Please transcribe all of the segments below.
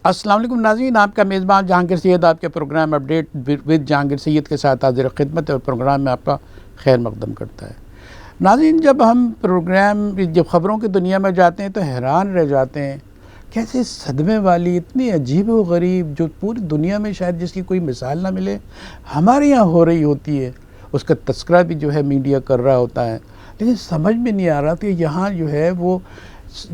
السلام علیکم ناظرین، آپ کا میزبان جہانگیر سید آپ کے پروگرام اپڈیٹ ود جہانگیر سید کے ساتھ حاضر خدمت ہے اور پروگرام میں آپ کا خیر مقدم کرتا ہے۔ ناظرین، جب ہم جب خبروں کی دنیا میں جاتے ہیں تو حیران رہ جاتے ہیں، کیسے صدمے والی اتنی عجیب و غریب جو پوری دنیا میں شاید جس کی کوئی مثال نہ ملے ہمارے یہاں ہو رہی ہوتی ہے، اس کا تذکرہ بھی جو ہے میڈیا کر رہا ہوتا ہے، لیکن سمجھ میں نہیں آ رہا کہ یہاں جو ہے وہ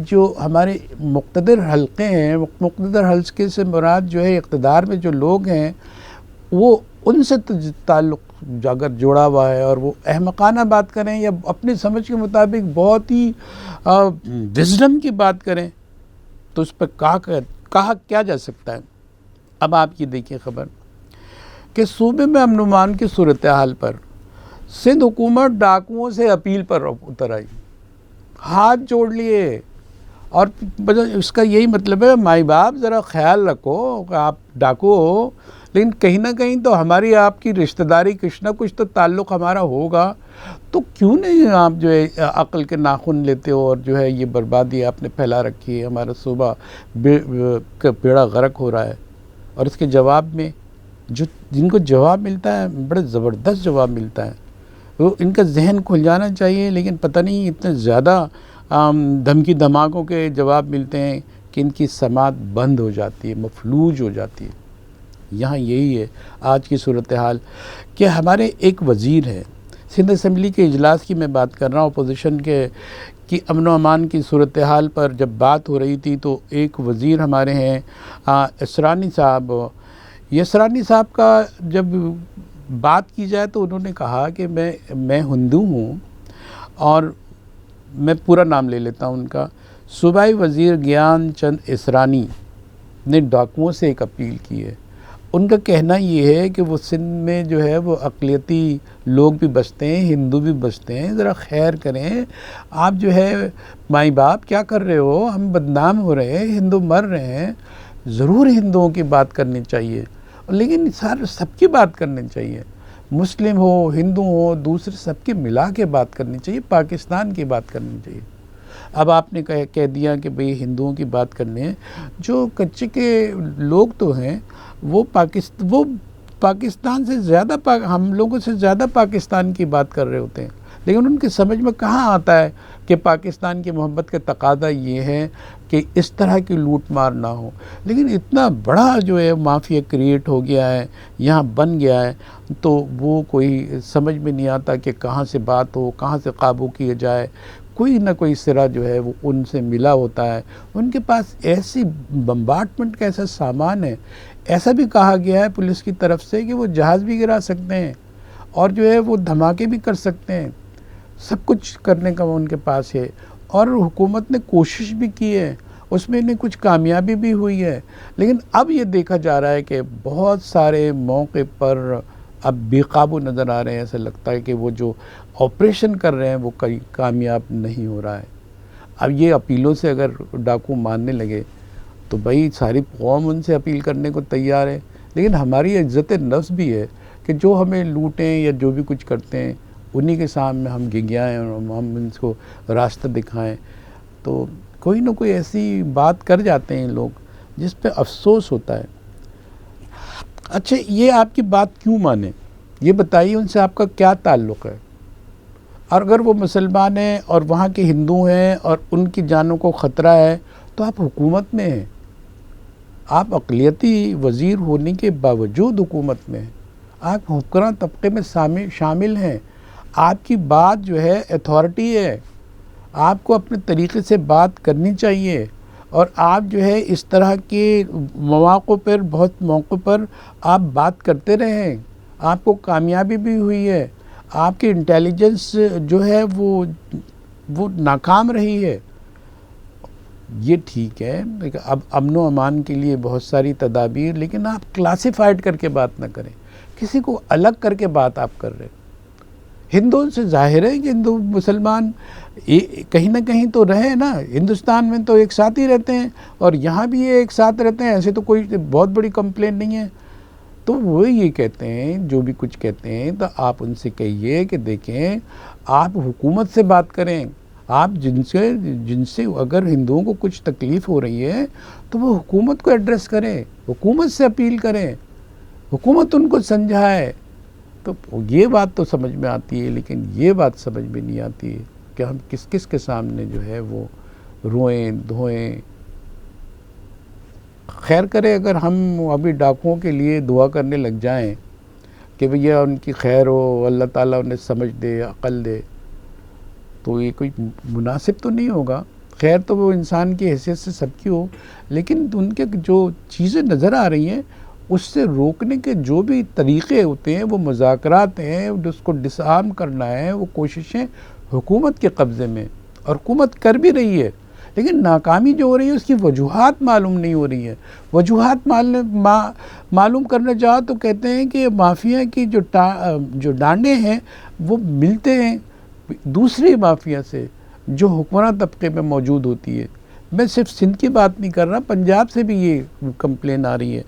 جو ہمارے مقتدر حلقے ہیں، مقتدر حلقے سے مراد جو ہے اقتدار میں جو لوگ ہیں وہ ان سے تعلق اگر جوڑا ہوا ہے اور وہ احمقانہ بات کریں یا اپنی سمجھ کے مطابق بہت ہی وزڈم کی بات کریں تو اس پر کہا کیا جا سکتا ہے۔ اب آپ یہ دیکھیں خبر کہ صوبے میں امن و امان کی صورتحال پر سندھ حکومت ڈاکوؤں سے اپیل پر اتر آئی، ہاتھ جوڑ لیے، اور اس کا یہی مطلب ہے مائی باپ ذرا خیال رکھو کہ آپ ڈاکو ہو لیکن کہیں نہ کہیں تو ہماری آپ کی رشتہ داری کچھ نہ کچھ تو تعلق ہمارا ہوگا، تو کیوں نہیں آپ جو ہے عقل کے ناخن لیتے ہو اور جو ہے یہ بربادی آپ نے پھیلا رکھی ہے، ہمارا صوبہ بیڑا غرق ہو رہا ہے۔ اور اس کے جواب میں جن کو جواب ملتا ہے بڑا زبردست جواب ملتا ہے، وہ ان کا ذہن کھل جانا چاہیے، لیکن پتہ نہیں اتنے زیادہ دھمکی دھماکوں کے جواب ملتے ہیں کہ ان کی سماعت بند ہو جاتی ہے، مفلوج ہو جاتی ہے۔ یہاں یہی ہے آج کی صورتحال کہ ہمارے ایک وزیر ہے، سندھ اسمبلی کے اجلاس کی میں بات کر رہا ہوں، اپوزیشن کی امن و امان کی صورتحال پر جب بات ہو رہی تھی تو ایک وزیر ہمارے ہیں اسرانی صاحب، یہ اسرانی صاحب کا جب بات کی جائے تو انہوں نے کہا کہ میں ہندو ہوں، اور میں پورا نام لے لیتا ہوں ان کا، صوبائی وزیر گیان چند اسرانی نے ڈاکوؤں سے ایک اپیل کی ہے۔ ان کا کہنا یہ ہے کہ وہ سندھ میں جو ہے وہ اقلیتی لوگ بھی بستے ہیں، ہندو بھی بستے ہیں، ذرا خیر کریں، آپ جو ہے مائی باپ کیا کر رہے ہو، ہم بدنام ہو رہے ہیں، ہندو مر رہے ہیں، ضرور ہندوؤں کی بات کرنی چاہیے، لیکن سب کی بات کرنی چاہیے، مسلم ہو ہندو ہو دوسرے سب کی ملا کے بات کرنی چاہیے، پاکستان کی بات کرنی چاہیے۔ اب آپ نے کہہ دیا کہ بھئی ہندوؤں کی بات کرنے ہیں، جو کچے کے لوگ تو ہیں وہ پاکستان سے زیادہ ہم لوگوں سے زیادہ پاکستان کی بات کر رہے ہوتے ہیں، لیکن ان کی سمجھ میں کہاں آتا ہے کہ پاکستان کی محبت کا تقاضا یہ ہے کہ اس طرح کی لوٹ مار نہ ہو، لیکن اتنا بڑا جو ہے مافیا کریٹ ہو گیا ہے، یہاں بن گیا ہے، تو وہ کوئی سمجھ میں نہیں آتا کہ کہاں سے بات ہو، کہاں سے قابو کیا جائے، کوئی نہ کوئی سرا جو ہے وہ ان سے ملا ہوتا ہے، ان کے پاس ایسی بمبارڈمنٹ کا ایسا سامان ہے، ایسا بھی کہا گیا ہے پولیس کی طرف سے کہ وہ جہاز بھی گرا سکتے ہیں اور جو ہے وہ دھماکے بھی کر سکتے ہیں، سب کچھ کرنے کا وہ ان کے پاس ہے، اور حکومت نے کوشش بھی کی ہے، اس میں انہیں کچھ کامیابی بھی ہوئی ہے، لیکن اب یہ دیکھا جا رہا ہے کہ بہت سارے موقع پر اب بے قابو نظر آ رہے ہیں، ایسا لگتا ہے کہ وہ جو آپریشن کر رہے ہیں وہ کامیاب نہیں ہو رہا ہے۔ اب یہ اپیلوں سے اگر ڈاکو ماننے لگے تو بھائی ساری قوم ان سے اپیل کرنے کو تیار ہے، لیکن ہماری عزت نفس بھی ہے کہ جو ہمیں لوٹیں یا جو بھی کچھ کرتے ہیں انہی کے سامنے ہم گھگیائیں اور ہم ان کو راستہ دکھائیں، تو کوئی نہ کوئی ایسی بات کر جاتے ہیں لوگ جس پہ افسوس ہوتا ہے۔ اچھا، یہ آپ کی بات کیوں مانیں، یہ بتائیے، ان سے آپ کا کیا تعلق ہے؟ اور اگر وہ مسلمان ہیں اور وہاں کے ہندو ہیں اور ان کی جانوں کو خطرہ ہے تو آپ حکومت میں ہیں، آپ اقلیتی وزیر ہونے کے باوجود حکومت میں ہیں، آپ حکمراں طبقے میں شامل ہیں، آپ کی بات جو ہے اتھارٹی ہے، آپ کو اپنے طریقے سے بات کرنی چاہیے، اور آپ جو ہے اس طرح کے بہت موقع پر آپ بات کرتے رہے ہیں، آپ کو کامیابی بھی ہوئی ہے، آپ کی انٹیلیجنس جو ہے وہ ناکام رہی ہے، یہ ٹھیک ہے، اب امن و امان کے لیے بہت ساری تدابیر، لیکن آپ کلاسیفائڈ کر کے بات نہ کریں، کسی کو الگ کر کے بات آپ کر رہے ہیں۔ ہندوؤں سے ظاہر ہے کہ ہندو مسلمان کہیں نہ کہیں تو رہے نا، ہندوستان میں تو ایک ساتھ ہی رہتے ہیں اور یہاں بھی یہ ایک ساتھ رہتے ہیں، ایسے تو کوئی بہت بڑی کمپلین نہیں ہے، تو وہ یہ کہتے ہیں جو بھی کچھ کہتے ہیں، تو آپ ان سے کہیے کہ دیکھیں آپ حکومت سے بات کریں، آپ جن سے اگر ہندوؤں کو کچھ تکلیف ہو رہی ہے تو وہ حکومت کو ایڈریس کریں، حکومت سے اپیل کریں، حکومت ان کو سمجھائے. تو یہ بات تو سمجھ میں آتی ہے، لیکن یہ بات سمجھ میں نہیں آتی ہے کہ ہم کس کے سامنے جو ہے وہ روئیں دھوئیں. خیر کرے اگر ہم ابھی ڈاکوؤں کے لیے دعا کرنے لگ جائیں کہ بھیا ان کی خیر ہو، اللہ تعالیٰ انہیں سمجھ دے، عقل دے، تو یہ کوئی مناسب تو نہیں ہوگا. خیر تو وہ انسان کی حیثیت سے سب کی ہو، لیکن ان کے جو چیزیں نظر آ رہی ہیں اس سے روکنے کے جو بھی طریقے ہوتے ہیں وہ مذاکرات ہیں، اس کو ڈس آرم کرنا ہے، وہ کوششیں حکومت کے قبضے میں، اور حکومت کر بھی رہی ہے. لیکن ناکامی جو ہو رہی ہے اس کی وجوہات معلوم نہیں ہو رہی ہیں. وجوہات معلوم کرنا چاہو تو کہتے ہیں کہ مافیا کی جو ڈانڈے ہیں وہ ملتے ہیں دوسری مافیا سے جو حکمراں طبقے میں موجود ہوتی ہے. میں صرف سندھ کی بات نہیں کر رہا، پنجاب سے بھی یہ کمپلین آ رہی ہے.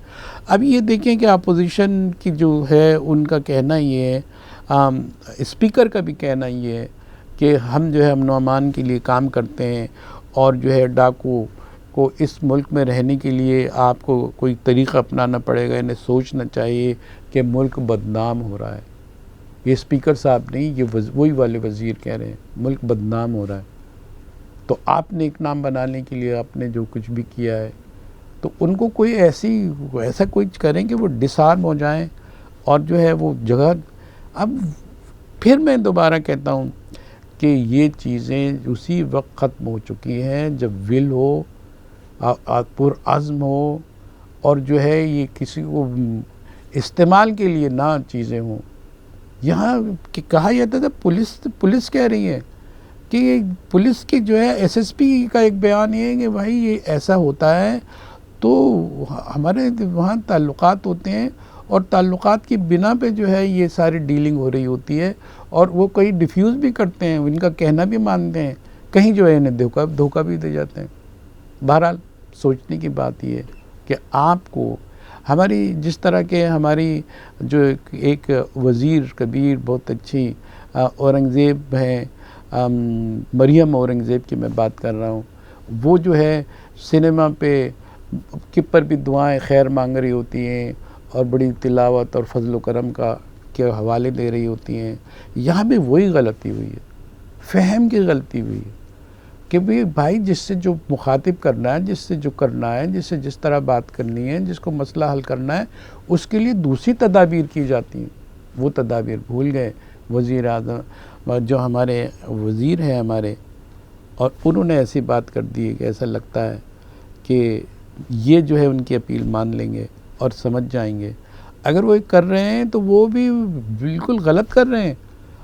اب یہ دیکھیں کہ اپوزیشن کی جو ہے ان کا کہنا یہ ہے، اسپیکر کا بھی کہنا یہ ہے کہ ہم جو ہے امن و امان کے لیے کام کرتے ہیں، اور جو ہے ڈاکو کو اس ملک میں رہنے کے لیے آپ کو کوئی طریقہ اپنانا پڑے گا، انہیں سوچنا چاہیے کہ ملک بدنام ہو رہا ہے. یہ اسپیکر صاحب نہیں، یہ وہی والے وزیر کہہ رہے ہیں ملک بدنام ہو رہا ہے. تو آپ نے ایک نام بنانے کے لیے آپ نے جو کچھ بھی کیا ہے، تو ان کو کوئی ایسا کوئی کریں کہ وہ ڈس آرم ہو جائیں اور جو ہے وہ جگہ. اب پھر میں دوبارہ کہتا ہوں کہ یہ چیزیں اسی وقت ختم ہو چکی ہیں جب ول ہو، پرعزم ہو، اور جو ہے یہ کسی کو استعمال کے لیے نہ چیزیں ہوں. یہاں کہا جاتا تھا پولیس کہہ رہی ہے کہ پولیس کی جو ہے ایس ایس پی کا ایک بیان یہ ہے کہ بھائی یہ ایسا ہوتا ہے تو ہمارے وہاں تعلقات ہوتے ہیں، اور تعلقات کی بنا پہ جو ہے یہ ساری ڈیلنگ ہو رہی ہوتی ہے، اور وہ کئی ڈیفیوز بھی کرتے ہیں، ان کا کہنا بھی مانتے ہیں، کہیں جو ہے انہیں دھوکہ بھی دے جاتے ہیں. بہرحال سوچنے کی بات یہ ہے کہ آپ کو ہماری جس طرح کے ہماری جو ایک وزیر کبیر بہت اچھی اورنگزیب ہیں، مریم اورنگزیب کی میں بات کر رہا ہوں، وہ جو ہے سنیما پہ پر بھی دعائیں خیر مانگ رہی ہوتی ہیں اور بڑی تلاوت اور فضل و کرم کے حوالے دے رہی ہوتی ہیں. یہاں بھی وہی غلطی ہوئی ہے، فہم کی غلطی ہوئی ہے کہ بھائی جس سے جو مخاطب کرنا ہے، جس سے جو کرنا ہے، جس سے جس طرح بات کرنی ہے، جس کو مسئلہ حل کرنا ہے، اس کے لیے دوسری تدابیر کی جاتی ہیں. وہ تدابیر بھول گئے وزیر اعظم جو ہمارے وزیر ہیں ہمارے، اور انہوں نے ایسی بات کر دی ہے کہ ایسا لگتا ہے کہ یہ جو ہے ان کی اپیل مان لیں گے اور سمجھ جائیں گے. اگر وہ کر رہے ہیں تو وہ بھی بالکل غلط کر رہے ہیں.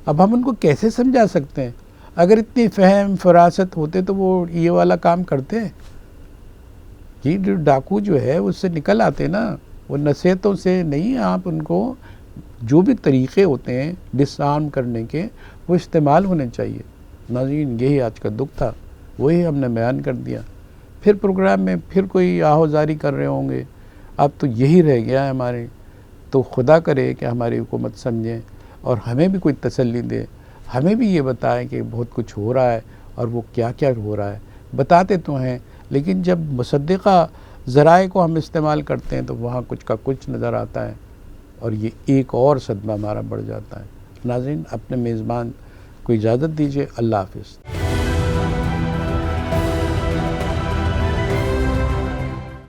اب ہم ان کو کیسے سمجھا سکتے ہیں؟ اگر اتنی فہم فراست ہوتے تو وہ یہ والا کام کرتے. یہ جو ڈاکو جو ہے اس سے نکل آتے نا، وہ نصیحتوں سے نہیں. آپ ان کو جو بھی طریقے ہوتے ہیں ڈس آرم کرنے کے وہ استعمال ہونے چاہیے. ناظرین، یہی آج کا دکھ تھا، وہی ہم نے بیان کر دیا. پھر پروگرام میں پھر کوئی آہوزاری کر رہے ہوں گے. اب تو یہی رہ گیا ہے ہمارے. تو خدا کرے کہ ہماری حکومت سمجھیں اور ہمیں بھی کوئی تسلی دے، ہمیں بھی یہ بتائیں کہ بہت کچھ ہو رہا ہے اور وہ کیا کیا ہو رہا ہے. بتاتے تو ہیں، لیکن جب مصدقہ ذرائع کو ہم استعمال کرتے ہیں تو وہاں کچھ کا کچھ نظر آتا ہے، اور یہ ایک اور صدمہ ہمارا بڑھ جاتا ہے. ناظرین، اپنے میزبان کو اجازت دیجیے. اللہ حافظ.